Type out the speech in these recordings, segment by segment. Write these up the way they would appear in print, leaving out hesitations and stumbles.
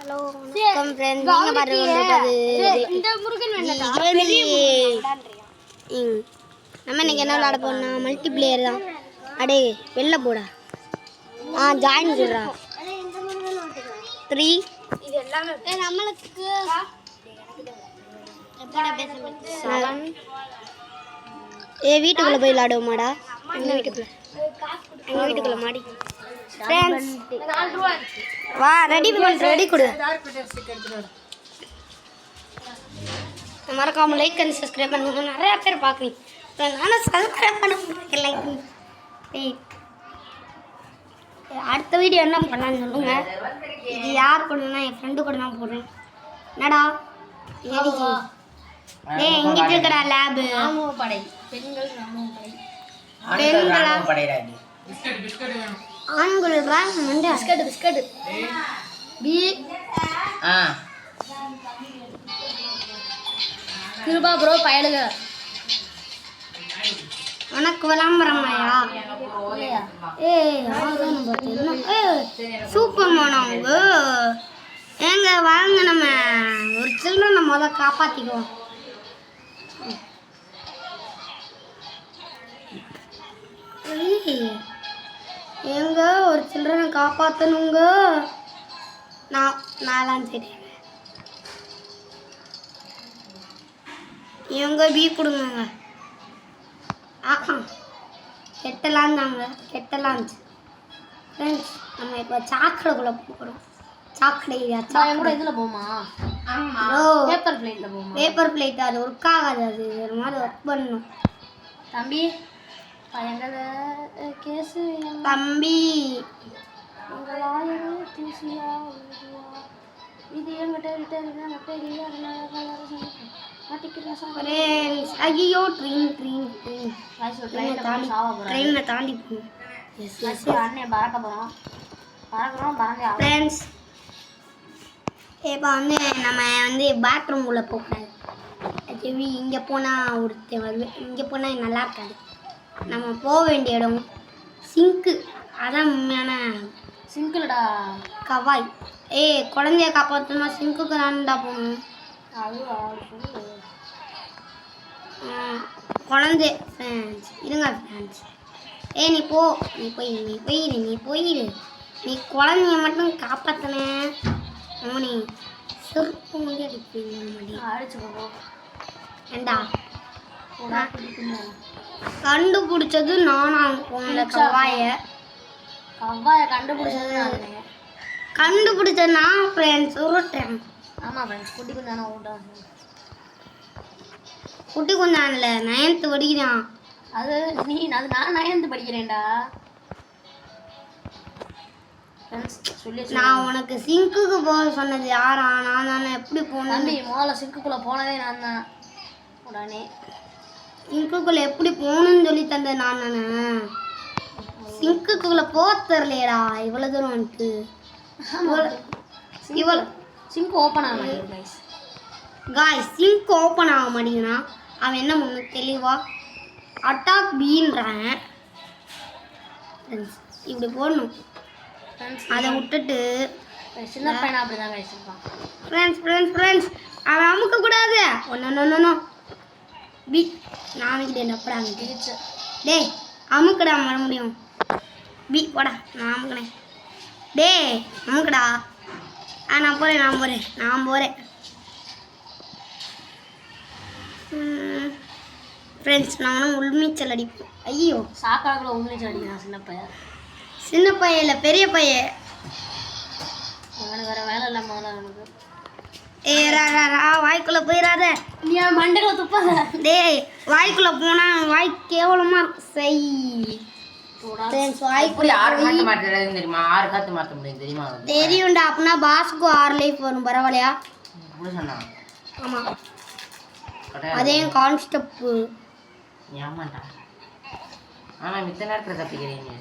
Hello வணக்கம் friends, நீங்கள் பாருங்கள் இந்த முருகன் நம்ம இன்னைக்கு என்ன விளாட போறோம்னா மல்டி பிளேயர் தான். அடே வெளில போடா. ஜாயின் சொல்கிறா 3 இது எல்லாமே நம்மளுக்கு வீட்டுக்குள்ளே போய் விளாடுவோமாடா. எங்கள் வீட்டுக்குள்ளே மாடி வா. ரெடி கொடு. மறக்காம லைக் அண்ட் சப்ஸ்கிரைப் பண்ணுங்க. நிறையா பேர் பார்க்குறீங்க, நானும் சப்ஸ்கிரைப் பண்ண முடியல. லைக் அடுத்த வீடியோ என்ன பண்ணலான்னு சொல்லுங்க. இது யார் கூடனா என் ஃப்ரெண்டு கூட தான் போடுறேன். என்னடா எங்கிட்ட இருக்கடா லேபு ஆண்களா பிஸ்கட் பி கிருபா ப்ரோ பயலுங்க. உனக்கு விளம்பரமாயா? சூப்பர் மேன் அவங்க ஏங்க வாங்க, நம்ம ஒரு சில்ட்ரனை முதல் காப்பாற்றிக்குவோம். எங்க ஒரு சில்ட்ரனை காப்பாற்றணுங்க. நான்லாம் தெரியும். இவங்க பீ கொடுங்க. கெட்டலாம் தாங்க, கெட்டலாம் ஃப்ரெண்ட்ஸ். நம்ம இப்போ சாக்கடைக்குள்ளே போகிறோம். சாக்கடை கூட இதில் போமா? பேப்பர் பிளேட்டில் போமா? பேப்பர் பிளேட் அது ஒர்க் ஆகாது. அது ஒரு மாதிரி ஒர்க் பண்ணணும். தம்பி கேஸு தம்பி இது எங்கிட்ட ஐயோ ட்ரெயினை தாண்டி ஃப்ரெண்ட்ஸ். இப்போ வந்து நம்ம வந்து பாத்ரூம் உள்ள போகக்கூடாது. ஆக்சுவலி இங்கே போனால் ஒருத்தர் வருவேன். இங்கே போனால் நல்லா இருக்காது. நம்ம போக வேண்டிய இடம் சிங்க்கு. அதான் உண்மையான சிங்க்குலடா கவாய். குழந்தைய காப்பாற்றணுமா சிங்க்குக்கு தான்டா போகணும். குழந்தை ஃப்ரெண்ட்ஸ் இருங்க ஃப்ரெண்ட்ஸ். நீ போயிடு. நீ குழந்தைய மட்டும் காப்பாற்றின அவனே செருப்பு வந்து அடிப்பீங்க. அடிச்சு ஏண்டா கண்டுபிடிச்சது நானா? கவ்வாயை கண்டுபிடிச்சது நான் ஃப்ரெண்ட்ஸ். உருட்டேன். ஆமாம் ஃப்ரெண்ட்ஸ். குட்டி குந்தான்ல 9th படிக்கிறான். அது நான் 9th படிக்கிறேன்டா. நான் உனக்கு சிங்க்குக்கு போக சொன்னது யாரா? நான் தானே. எப்படி போனேன்? முதல்ல சிங்க்குக்குள்ளே போனதே நான் தான். உடனே சிங்க்குக்குள்ளே எப்படி போகணுன்னு சொல்லி தந்தது நான் தானே. சிங்க்குக்குள்ளே போக தரலையடா இவ்வளோ தூரம் வந்துட்டு. இவ்வளோ சிங்க் ஓப்பன் ஆக மாட்டேங்குது காய்ஸ். சிங்க் ஓப்பன் ஆக மாட்டேங்குதுன்னா அவன் என்ன பண்ண தெளிவா அட்டாக் பீன்றான். இப்படி போடணும். அதை விட்டுட்டு சின்ன பையனா அப்படி தான் வச்சிருப்பான். ஃப்ரெண்ட்ஸ் அவன் அமுக்கக்கூடாது. ஒன்று பி நாளைக்கு என்னப்படாங்க கிழிச்சு. டேய் அமுக்கடா மறுபடியும் பி போடா. நான் அமுக்கினேன். டேய் அமுக்கடா. நான் போகிறேன். ஃப்ரெண்ட்ஸ் நானும் உள்நீச்சல் அடிப்போம். ஐயோ சாக்காடுக்குள்ள உள்நீச்சல் அடிக்கிறான் சின்ன பையன் இல்லை பெரிய பையன். அவனுக்கு வேறு வேலை இல்லை முதல்ல அவனுக்கு. வாய்க்குள்ளே போயிடாத. நீ மண்டையில் துப்பாத. டேய் வாய்க்குள்ளே போனால் வாய் கேவலமாக இருக்கும். தெரியும்டா. அப்படின்னா பாஸுக்கு 6 லைஃப் வரும். பரவாயில்லையா? ஆமாம் அதே கான்ஸ்டப்பு. ஏமாண்டா. ஆனால் மித்த நேரத்தில் தப்பிக்கிறீங்க.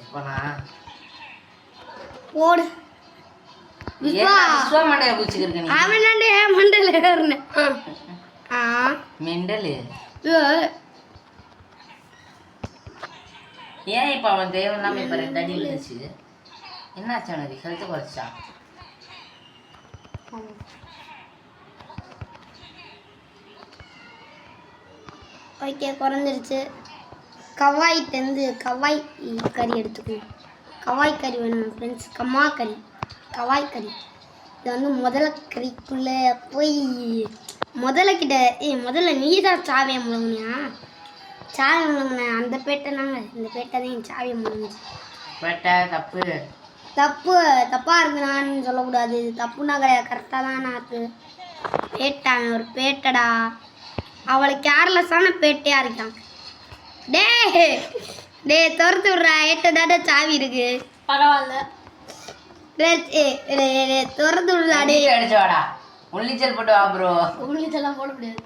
போடு. அவனாண்டே மண்டல மெண்டலு. ஏன் இப்போ அவன் தேவன் இல்லாமல் இப்போ 2 அடி இருந்துச்சு. என்னாச்சு அவனுக்கு? ஹெல்த்து குறைச்சா? ஓகே குறைஞ்சிருச்சு. கவாய்ட்டேருந்து கவாய் கறி எடுத்துக்கணும். கவாய் கறி வேணும் ஃப்ரெண்ட்ஸ். கம்மா கறி, கவாய் கறி. இது வந்து முதல்ல கறிக்குள்ளே போய் முதல்ல முதல்ல நீ தான் சாவியை முழுங்கினியா? சாவி முழுங்கின அந்த பேட்டை நாங்கள் இந்த பேட்டை தான் என் சாவியை முழுங்குச்சு. பேட்டை தப்பு தப்பாக இருக்குனான்னு சொல்லக்கூடாது. தப்புனா கிடையாது, கரெக்டாக தான் நாக்கு. பேட்டான் ஒரு பேட்டடா. அவளை கேர்லெஸ்ஸான பேட்டையாக இருக்கான். டே துரத்து விட்றா. 8 தாட்ட சாவி இருக்கு. பரவாயில்ல. துரத்து விட்றா. டே அடிச்சு வாடா. உள்ளிச்சல் போட்டு வா ப்ரோ. உள்ளிச்செல்லாம் போட முடியாது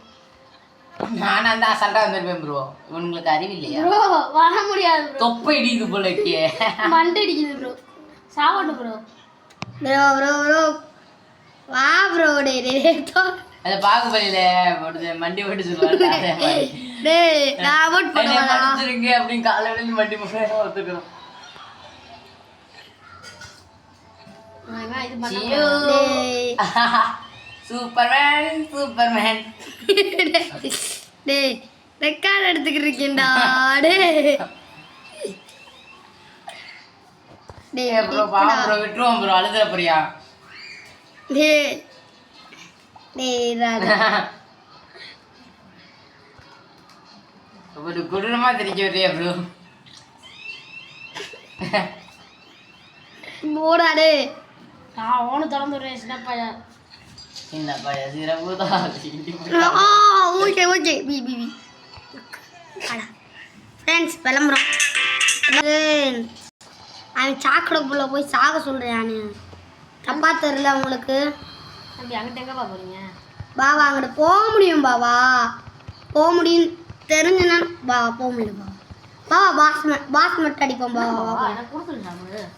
நானா தான் அசால்ட்டா வந்துருப்பேன் ப்ரோ. உங்களுக்கு அறிவு இல்லையா ப்ரோ? வர முடியாது ப்ரோ. தொப்பை இடிக்குது போல இருக்கே. மண்டை அடிக்குது ப்ரோ. சாவட்டு ப்ரோ. ப்ரோ வா ப்ரோ. அது பாகுபலியில போடுது மண்டி போட்டு சொல்லுவாங்க. நான் ஓட் பண்ணுவேன் அப்படின்னு காலை விழுந்து மண்டி போட்டு ஒத்துக்கிறோம். சூப்பர்மேன் டேய் ரெக்கார்ட் எடுத்துக்கிட்டு இருக்கேன்டா. டேய் ப்ரோ பாவம் ப்ரோ விட்டுருவோம் ப்ரோ. அழுதுற போறியா? டேய் ராஜா ஒரு குடுறமா தெரிஞ்ச வரையா ப்ரோ. போடா டே. நான் ஓனு திறந்து விடுறேன் சின்ன பையன். இந்த பையன் சிறப்பு தான். ஓகே பி ஃப்ரெண்ட்ஸ் கிளம்புறோம். அவன் சாக்கடைக்குள்ளே போய் சாக சொல்கிறேன். தப்பா தெரில உங்களுக்கு? தம்பி அங்கிட்ட எங்கப்பா போறீங்க? பாவா அங்கிட்ட போக முடியும். பாவா போக முடியும் தெரிஞ்சுன்னா பாவா போக முடியும். பாவா பாஸ் மட்டும் அடிப்போம். பாவா எனக்கு கொடுத்துருங்க.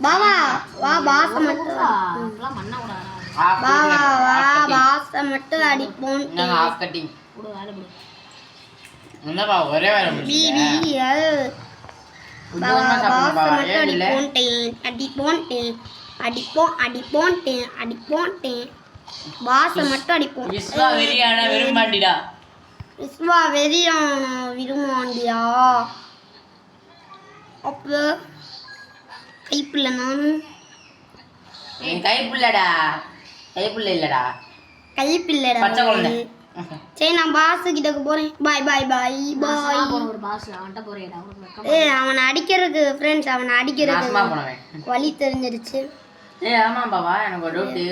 பாவா வா பாஸ் மட்டும் மண்ணா கூட பாவா வா பாஸை மட்டும் அடிப்போம். ஆஃப் கட்டிங் கூட வேலை கொடு. என்னப்பா ஒரே வேலை அடிப்போம். பாஸை மட்டும் அடிப்போம். விஸ்வா வெறியான விரும்பாண்டியா? அப்போ கைப்பில்ல நானும் கைப்புள்ளடா இல்லடா பச்சை குழந்தை. சரி நான் பாஸ் கிட்டக்கு போறேன். பாய். ஒரு பாஸ் அவன்கிட்ட போறேடா. அவனை அடிக்கிறதுக்கு ஃப்ரெண்ட்ஸ் அவனை அடிக்கிறதுக்கு வழி தெரிஞ்சிருச்சு. ஆமா பாபா எனக்கு ஒரு டவுட்டு.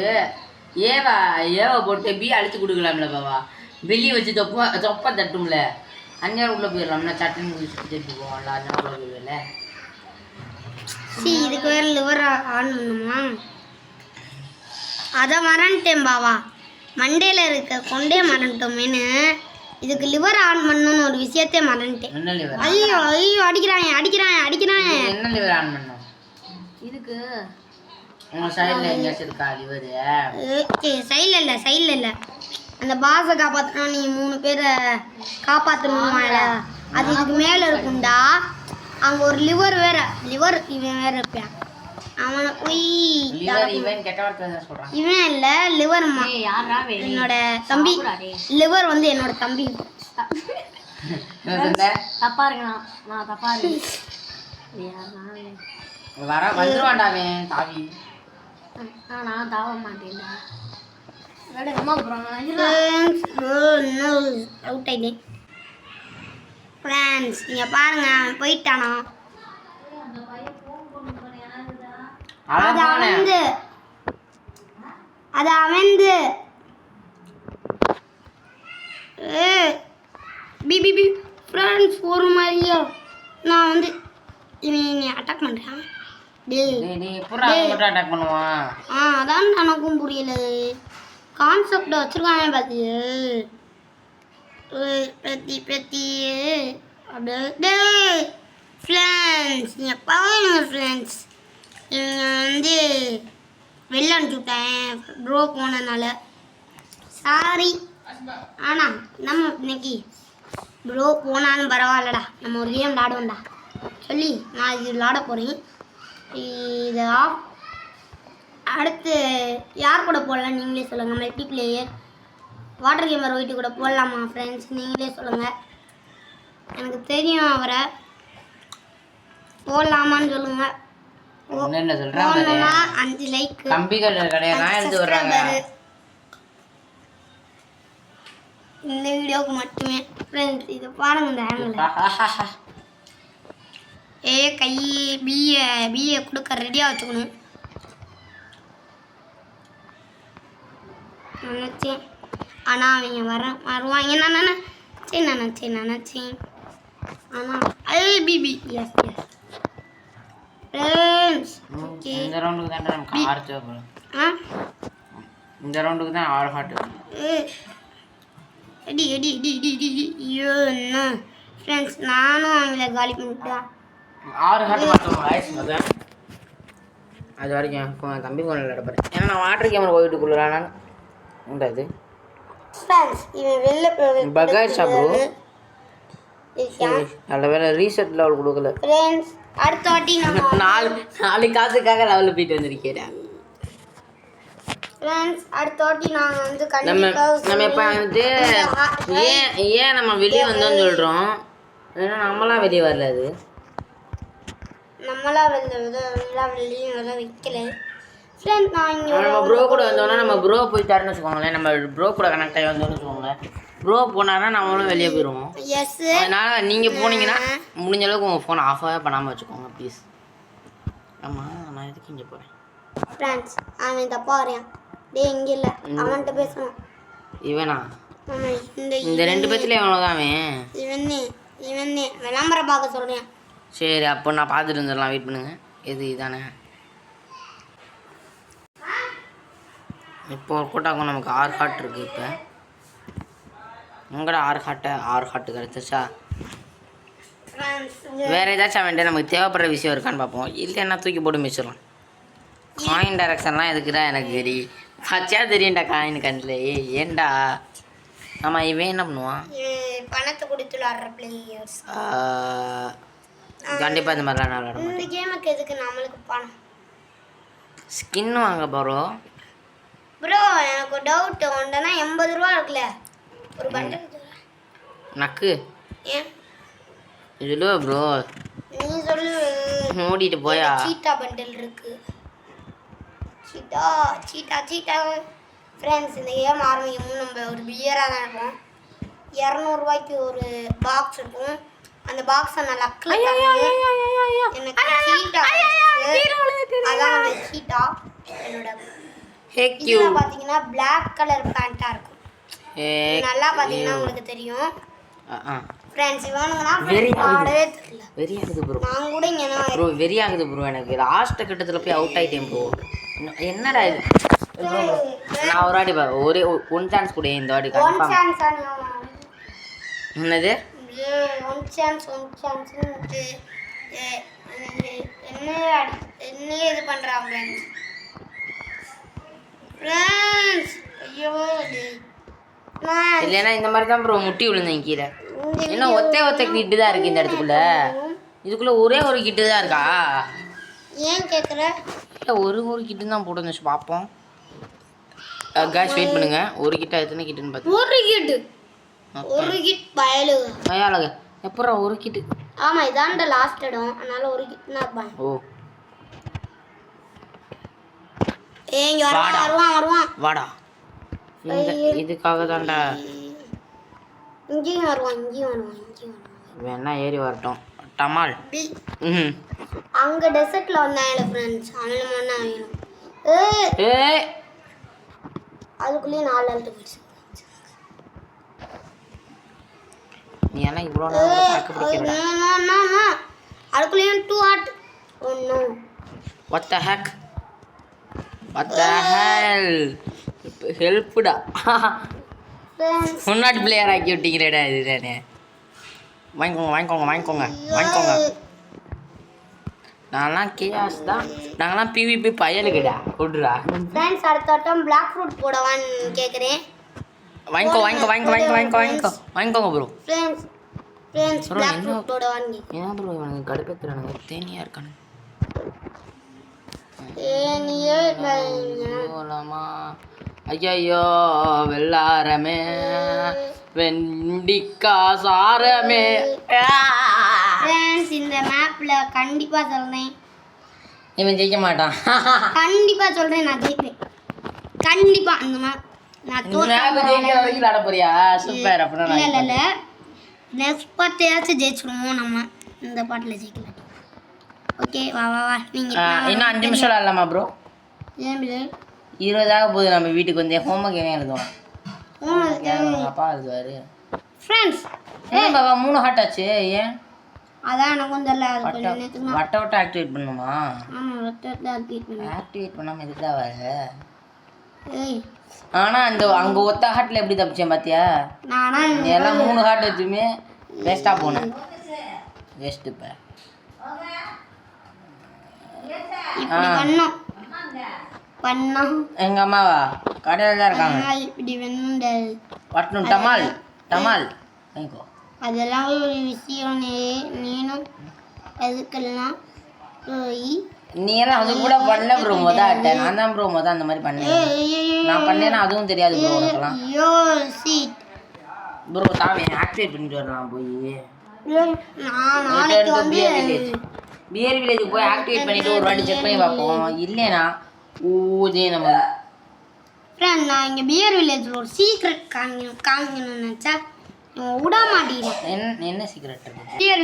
ஏவா போட்டு பி அழிச்சு கொடுக்கலாம்ல பாபா? வெளியே வச்சு தொப்பை தட்டும்ல. அந்நேரம் உள்ள போயிடலாம்ல. சட்டுன்னு முடிச்சுட்டு தட்டி போவோம்ல. அந்நேரம் உள்ள போயிடல. இதுக்கு வேற லிவர் ஆன் பண்ணுமா? அதை மறந்துட்டேன் பாவா. மண்டேல இருக்க கொண்டே மறந்துட்டோமேனு இதுக்கு லிவர் ஆன் பண்ணணும்னு ஒரு விஷயத்தை மறந்துட்டேன். ஐயோ அடிக்கிறான். என்ன லிவர் ஆன் பண்ணணும்? இதுக்கு உங்க சைடுல எங்கேயாச்சும் இருக்கா லிவர்? ஓகே சைடில் இல்லை. அந்த பாஸை காப்பாற்றணும். நீ 3 பேரை காப்பாற்றணுமால அது இதுக்கு மேலே இருக்கும்டா. அங்கே ஒரு லிவர் இவன் வேற இருப்பான். அவனை போய் இவன் இல்லை லிவர்மா என்னோட தம்பி. லிவர் வந்து என்னோட தம்பி. தப்பா இருக்கா? நான் தப்பா இருக்கேன். நான் தாவ மாட்டேன்டா. அம்மா அவுட் ஆயிட்டேன் ஃப்ரெண்ட்ஸ். நீங்கள் பாருங்க அவன் போயிட்டானா? அது அவந்து பிபி ஃப்ரெண்ட்ஸ் ஒரு மாதிரியா நான் வந்து இவன் அட்டாக் பண்ணுறேன். அதான் எனக்கும் புரியல. கான்செப்டை வச்சுருக்காங்க பார்த்து பிரத்தி ஃப்ரெண்ட்ஸ். நீங்கள் பாருங்க ஃப்ரெண்ட்ஸ். நீங்கள் வந்து வெளில அனுப்பிச்சுட்டேன் ப்ரோ போனதுனால சாரி. ஆனால் நம்ம இன்னைக்கு ப்ரோ போனாலும் பரவாயில்லடா, நம்ம ஒரு கேம் விளாடுவோம்டா சொல்லி நான் இது விளாட போகிறேன். இதை அடுத்து யார் கூட போடலாம் நீங்களே சொல்லுங்கள். Multiplayer water gamer white கூட போடலாமா ஃப்ரெண்ட்ஸ்? நீங்களே சொல்லுங்கள். எனக்கு தெரியும் அவரை. போடலாமான்னு சொல்லுங்கள். என்ன சொல்கிறேன்? போடணும்னா 5 லைக். கம்பிகள் கடையெல்லாம் எடுத்து வர்றாங்க இந்த வீடியோவுக்கு மட்டுமே ஃப்ரெண்ட்ஸ். இதை பாருங்க இந்த ஆங்கிள். ஏ கை பிஏ கொடுக்க ரெடியாக வச்சுக்கணும் நினச்சேன். ஆனால் அவங்க வருவாங்க நான் நினச்சேன். ஆனால் பிபி எஸ் ஃப்ரெண்ட்ஸ். ஓகே இந்த ரவுண்டுக்கு தான் நமக்கு 6 தேவைப்படும். இந்த ரவுண்டுக்கு தான் 6 ஹார்ட். எடி ஐயோ என்ன ஃப்ரெண்ட்ஸ், நானும் அவங்கள காலி பண்ணிட்டேன். 6 ஹார்ட் மட்டும் ஆயிடுச்சு. அது வரைக்கும் தம்பி ஃபோனில் விளையாடப்பறேன். ஏன்னா நான் வாட்டர் கேமரா போயிட்டு கொள்ளுறான் உண்டாது ஃப்ரெண்ட்ஸ். இவன் வெளில பகாஷா ப்ரோ. நல்ல வேலை ரீசெட் லெவல் கொடுக்கல ஃப்ரெண்ட்ஸ். அடுத்த வாட்டி நம்ம 4 காசுக்காக லெவலில் போயிட்டு வந்திருக்கேன் ஃப்ரெண்ட்ஸ். அடுத்த வாட்டி நாங்கள் வந்து நம்ம இப்போ வந்துட்டு ஏன் நம்ம வெளியே வந்தோம்னு சொல்கிறோம். ஏன்னா நம்மளாம் வெளியே வரல. அது நம்மளாம் வெளியே வர வைக்கல ஃப்ரெண்ட்ஸ். நான் இங்கே நம்ம ப்ரோ கூட வந்தோம்னா நம்ம ப்ரோ போயிட்டாருன்னு வச்சுக்கோங்களேன். நம்ம ப்ரோ கூட கனெக்ட் ஆகி வந்தோம்னு வச்சுக்கோங்களேன். ப்ரோ போனாருன்னா நம்மளும் வெளியே போயிடுவோம். எஸ். அதனால் நீங்கள் போனீங்கன்னா முடிஞ்ச அளவுக்கு உங்கள் ஃபோன் ஆஃபாகவே பண்ணாமல் வச்சுக்கோங்க ப்ளீஸ். ஆமாம் நான் எதுக்கு இங்கே போகிறேன் ஃப்ரெண்ட்ஸ். அவன் தப்பாக வரையான். டேய் இங்கே இல்லை, அவன்கிட்ட பேசணும். இவனா? இந்த இந்த 2 பேத்துல எவ்வளோதான் அவன்? இவனே விளம்பரம் பார்க்க சொல்கிறேன். சரி அப்போ நான் பார்த்துட்டு வந்துடலாம். வெயிட் பண்ணுங்க. எது இதானே? இப்போ ஒரு கூட்டாக்கும் நமக்கு 6 ஹார்ட் இருக்குது. இப்போ உங்களோட 6 ஹார்ட்டு கிடச்சிச்சா? வேறு ஏதாச்சும் அவன்ட்டு நமக்கு தேவைப்படுற விஷயம் இருக்கான்னு பார்ப்போம். இல்லைன்னா தூக்கி போட்டு மிச்சிடலாம். காயின் டைரக்ஷன்லாம் எதுக்குடா எனக்கு தெரியும். பச்சா தெரியும்டா காயின் கண்ணில். ஏன்டா? ஆமாம் இவன் என்ன பண்ணுவான்? பணத்தை கொடுத்து விளாடுற பிளேயர்ஸ் கண்டிப்பாக இந்த மாதிரிலாம் நான் விளாட இந்த மாட்டேன். கேமுக்கு எதுக்கு நம்மளுக்கு பணம்? ஸ்கின் வாங்க போகிறோம் ப்ரோ. எனக்கு ஒரு டவுட். ஒன்றுனா 80 ரூபா இருக்குல்ல ஒரு பண்டல். நக்கு ஏன் சொல்லு ப்ரோ. நீ சொல்லு. மூடிட்டு போயா? சீட்டா பண்டல் இருக்கு. சீட்டா ஃப்ரெண்ட்ஸ். இந்த கேம் ஆரம்பிக்கும் நம்ம ஒரு பியராக தான் இருக்கும். 200 ரூபாய்க்கு ஒரு பாக்ஸ் இருக்கும். அந்த பாக்ஸை நான் லக்கில் எனக்கு சீட்டா அதான் அந்த சீட்டா என்னோட. இதில் பார்த்தீங்கன்னா பிளாக் கலர் பேண்ட்டாக இருக்கும். நல்லா பார்த்தீங்கன்னா உங்களுக்கு தெரியும் ஃப்ரெண்ட்ஸ். இவனுங்கன்னா ஆடவே தெரியல. வெறியாகுது ப்ரோ. நான் கூட இங்கே ப்ரோ வெறியாகுது ப்ரோ. எனக்கு லாஸ்ட் கட்டத்தில் போய் அவுட் ஆகிட்டேன் ப்ரோ. என்னடா இது ப்ரோ? நான் ஒரு வாட்டி ஒரே 1 சான்ஸ் கூட இந்த வாட்டி கன்ஃபார்ம். என்னது 1 சான்ஸ் என்ன இது பண்ணுறாங்க ஃப்ரெண்ட்ஸ்? ஐயோ இல்லைன்னா இந்த மாதிரி தான் ப்ரோ முட்டி விழுந்தேன் கீழே. என்ன ஒத்த கிட்டு தான் இருக்குது இந்த இடத்துக்குள்ள. இதுக்குள்ளே ஒரே ஒரு கிட்டு தான் இருக்கா? ஏன் கேட்குற? இல்லை ஒரு கிட்டு தான் போட்டு வந்துச்சு. பார்ப்போம் காய்ஸ் வெயிட் பண்ணுங்க. ஒரு கிட்ட எத்தனை கிட்டுன்னு பார்த்து. ஒரு கிட் பயலுக எப்பறம் ஒரு கிட்டு? ஆமாம் இதாண்ட லாஸ்ட் இடம். அதனால ஒரு கிட்னா இருப்பான். ஓ ஏங்க வருவான் வாடா. இதுக்காக தான்டா. இங்கேயும் வருவான். வேணா ஏறி வரட்டும். டமால். அங்கே டெசர்ட்டில் வந்தாங்க ஃப்ரெண்ட்ஸ். அவனும் ஒன்றா வேணும். அதுக்குள்ளேயே 4 ஆள்கிட்ட போயிடுச்சு. நீ என்ன இவ்வளோ அதுக்குள்ளேயும் 2 ஆட். ஒன்று What the heck? ஹெல்ப்புடா. முன்னாடி பிளேயர் ஆக்கி விட்டீங்கிறடா. இது தானே. வாங்கிக்கோங்க. நான்லாம் கேஸ் தான். நாங்களாம் பிவிபி பயலுக்குடா. விட்றா ஃப்ரெண்ட்ஸ். அடுத்த வட்டம் பிளாக் ஃப்ரூட் போடவான்னு கேட்குறேன். வாங்கிக்கோங்க ப்ரோ. ஃப்ரெண்ட்ஸ் பிளாக் ஃப்ரூட் போடவான்னு. ஏன் ப்ரோ இவனுக்கு கடுப்பேற்றுறானுங்க. தேனியாக இருக்கானுங்க. நீயே போலாமா? ஐயோ வெள்ளாரமே வெண்டிக்கா சாரமே. ஃப்ரெண்ட்ஸ் இந்த மேப்ல கண்டிப்பா சொல்றேன், இவன் ஜெயிக்க மாட்டான். கண்டிப்பா சொல்றேன், நான் ஜெயிப்பேன் கண்டிப்பா. அந்த மேப் நான் இந்த மேப் ஜெயிக்கிற வரைக்கும் விளையாட போறியா? சூப்பர். அப்புறம் இல்ல நெக்ஸ்ட் பார்ட்லயாச்சும் ஜெயிச்சிடுவோம் நம்ம, இந்த பாட்டில் ஜெயிக்கல. ஓகே வா வா வா நீங்க இன்னும் 5 நிமிஷம் விளாடலாமா ப்ரோ? ஏன் பிள்ளை 20 போகுது. நம்ம வீட்டுக்கு வந்து ஹோம்ஒர்க் என்ன எழுதுவோம்? அப்பா எழுதுவாரு. ஃப்ரெண்ட்ஸ் ஏன் பாபா 3 ஹார்ட் ஆச்சு? ஏன் அதான் எனக்கும் தெரியல. அது கொஞ்சம் நேரத்துக்கு வட்ட வட்ட ஆக்டிவேட் பண்ணுமா? ஆமாம் வட்டத்தை ஆக்கிட்டு பண்ணேன். ஆக்டிவேட் பண்ணாமல் எதுதான் வர? ஏய் ஆனால் அந்த அங்கே ஒத்த ஹார்ட்டில் எப்படி தப்பிச்சேன் பார்த்தியா? நானா நீ எல்லாம் 3 ஹார்ட் வச்சுமே வேஸ்ட்டாக போனேன். வேஸ்ட்டு இப்போ இப்படி பண்ணோம் எங்கள் அம்மாவா கடையில் தான் இருக்காங்க. இப்படி வேணும் வட்டணும் டமால் டமால் வாங்கிக்கோ. அதெல்லாம் ஒரு விஷயம். நீனும் எதுக்கெல்லாம் போய் நீ எல்லாம் அது கூட பண்ணல ப்ரோ. நான் தான் ப்ரோ அந்த மாதிரி பண்ணேன். நான் பண்ணேன்னா அதுவும் தெரியாது ப்ரோ உனக்கெல்லாம். ப்ரோ தாவே ஆக்டிவேட் பண்ணிட்டு வரலாம் போய். நான் நாளைக்கு வந்து பியர் வில்லேஜுக்கு போய் ஆக்டிவேட் பண்ணிட்டு ஒரு வாட்டி செக் பண்ணி பார்ப்போம். இல்லைனா ஊதே நம்ம. ஃப்ரெண்ட் நான் இங்கே பியர் வில்லேஜில் ஒரு சீக்ரெட் காமிக்கணும்னு நினச்சா விட மாட்டேங்கிறேன். என்ன சீக்ரெட் இருக்கு? பியர்